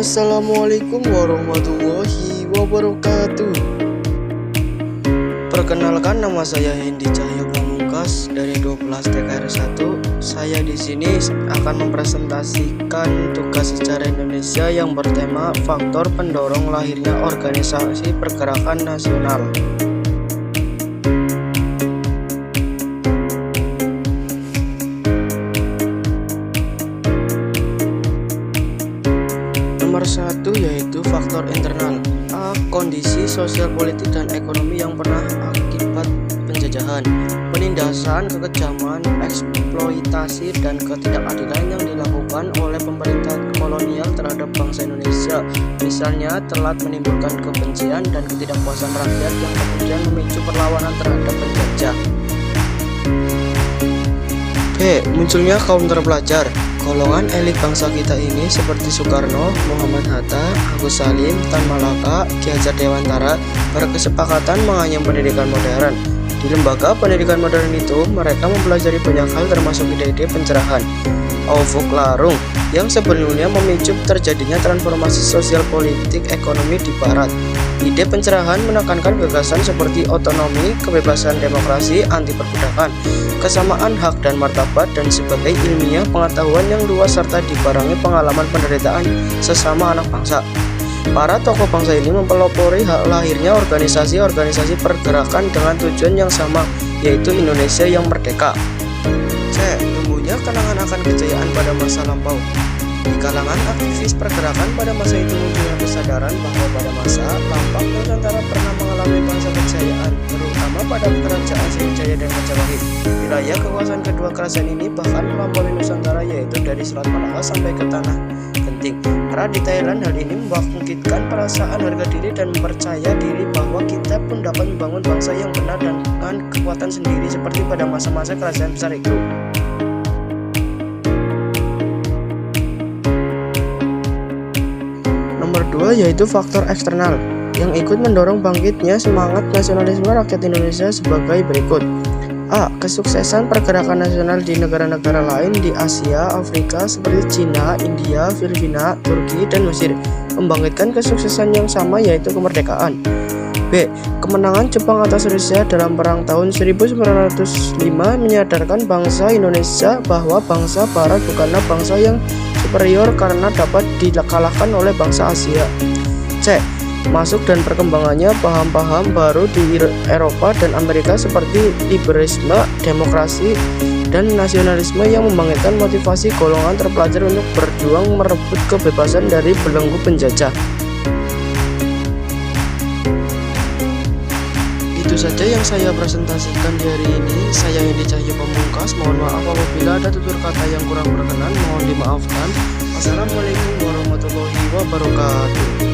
Assalamualaikum warahmatullahi wabarakatuh. Perkenalkan, nama saya Hendy Cahyo Pamungkas dari 12 TKR 1. Saya di sini akan mempresentasikan tugas sejarah Indonesia yang bertema faktor pendorong lahirnya organisasi pergerakan nasional. Nomor 1 yaitu faktor internal. A. Kondisi sosial, politik, dan ekonomi yang pernah akibat penjajahan, penindasan, kekejaman, eksploitasi, dan ketidakadilan yang dilakukan oleh pemerintah kolonial terhadap bangsa Indonesia. Misalnya telah menimbulkan kebencian dan ketidakpuasan rakyat yang kemudian memicu perlawanan terhadap penjajah. B. Munculnya kaum terpelajar. Golongan elit bangsa kita ini seperti Soekarno, Muhammad Hatta, Agus Salim, Tan Malaka, Ki Hajar Dewantara berkesepakatan menganyam pendidikan modern. Di lembaga pendidikan modern itu, mereka mempelajari banyak hal termasuk ide-ide pencerahan, Aufuk Larung, yang sebelumnya memicu terjadinya transformasi sosial, politik, ekonomi di Barat. Ide pencerahan menekankan gagasan seperti otonomi, kebebasan, demokrasi, anti perbudakan, kesamaan hak dan martabat, dan sebagai ilmiah pengetahuan yang luas serta dibarengi pengalaman penderitaan sesama anak bangsa. Para tokoh bangsa ini mempelopori lahirnya organisasi-organisasi pergerakan dengan tujuan yang sama, yaitu Indonesia yang merdeka. C. Tumbuhnya kenangan akan kejayaan pada masa lampau. Di kalangan aktivis pergerakan pada masa itu munculnya kesadaran bahwa pada masa lampau Nusantara pernah mengalami masa kejayaan, terutama pada kerajaan Sriwijaya dan Majapahit. Wilayah kekuasaan kedua kerajaan ini bahkan melampaui Nusantara, yaitu dari Selat Malaka sampai ke Tanah Genting. Karena di Thailand, hal ini membangkitkan perasaan harga diri dan percaya diri bahwa kita pun dapat membangun bangsa yang benar dan dengan kekuatan sendiri seperti pada masa-masa kerajaan besar itu. Nomor 2 yaitu faktor eksternal yang ikut mendorong bangkitnya semangat nasionalisme rakyat Indonesia sebagai berikut. A. Kesuksesan pergerakan nasional di negara-negara lain di Asia, Afrika seperti Cina, India, Filipina, Turki, dan Mesir membangkitkan kesuksesan yang sama, yaitu kemerdekaan. B. Kemenangan Jepang atas Rusia dalam perang tahun 1905 menyadarkan bangsa Indonesia bahwa bangsa Barat bukanlah bangsa yang superior karena dapat dikalahkan oleh bangsa Asia. C. Masuk dan perkembangannya paham-paham baru di Eropa dan Amerika seperti liberalisme, demokrasi, dan nasionalisme yang membangkitkan motivasi golongan terpelajar untuk berjuang merebut kebebasan dari belenggu penjajah. Itu saja yang saya presentasikan di hari ini. Saya Hendy Cahyo Pamungkas. Mohon maaf apabila ada tutur kata yang kurang berkenan, mohon dimaafkan. Wassalamualaikum warahmatullahi wabarakatuh.